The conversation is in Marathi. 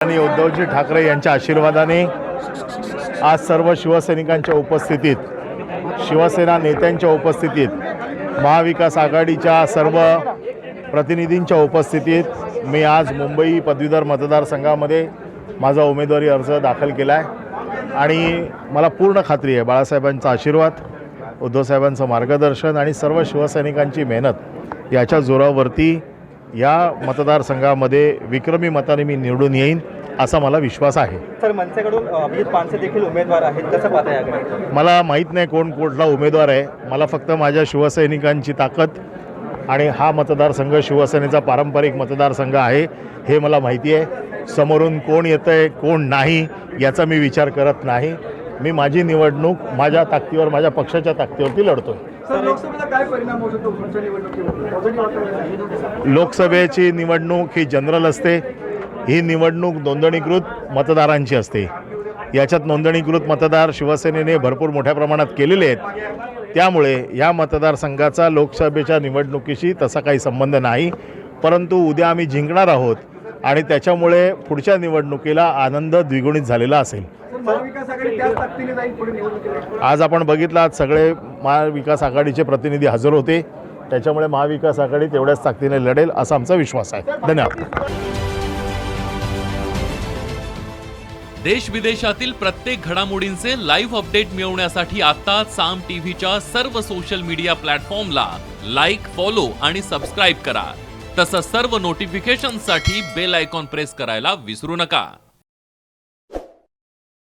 आणि उद्धवजी ठाकरे यांच्या आशीर्वादाने आज सर्व शिवसैनिकांच्या उपस्थितीत, शिवसेना नेत्यांच्या उपस्थितीत, महाविकास आघाडीच्या सर्व प्रतिनिधींच्या उपस्थितीत मी आज मुंबई पदवीधर मतदारसंघामध्ये माझा उमेदवारी अर्ज दाखल केला आहे आणि मला पूर्ण खात्री आहे बाळासाहेबांचा आशीर्वाद, उद्धवसाहेबांचं मार्गदर्शन आणि सर्व शिवसैनिकांची मेहनत याच्या जोरावरती या मतदारसंघामध्ये विक्रमी मताने मी निवडून येईन असा मला विश्वास आहे. सर, मनसेकडून अभिजित पानसे देखील उमेदवार आहेत, कसं पाहता याकडे? मला माहीत नाही कोण कुठला उमेदवार आहे. मला फक्त माझ्या शिवसैनिकांची ताकद आणि हा मतदारसंघ शिवसेनेचा पारंपरिक मतदारसंघ आहे हे मला माहिती आहे. समोरून कोण येतं आहे कोण नाही याचा मी विचार करत नाही. मी माझी निवडणूक माझ्या ताकदीवर, माझ्या पक्षाच्या ताकदीवरती लढतो. लोकसभेचा काय परिणाम होऊ शकतो? लोकसभेची निवडणूक ही जनरल असते. ही निवडणूक नोंदणीकृत मतदारांची असते. याच्यात नोंदणीकृत मतदार शिवसेनेने भरपूर मोठ्या प्रमाणात केलेले आहेत. त्यामुळे या मतदारसंघाचा लोकसभेच्या निवडणुकीशी तसा काही संबंध नाही. परंतु उद्या आम्ही जिंकणार आहोत आणि त्याच्यामुळे पुढच्या निवडणुकीला आनंद द्विगुणित झालेला असेल. आज आपण बघितलं, आज सगळे महाविकास आघाडीचे प्रतिनिधी हजर होते. त्याच्यामुळे महाविकास आघाडी तेवढ्याच ताकदीने लढेल असा आमचा विश्वास आहे. धन्यवाद. देश विदेशातील प्रत्येक घडामोडींचे लाईव्ह अपडेट मिळवण्यासाठी आता साम टीव्हीच्या सर्व सोशल मीडिया प्लॅटफॉर्मला लाईक, फॉलो आणि सबस्क्राईब करा. तसंच सर्व नोटिफिकेशनसाठी बेल आयकॉन प्रेस करायला विसरू नका.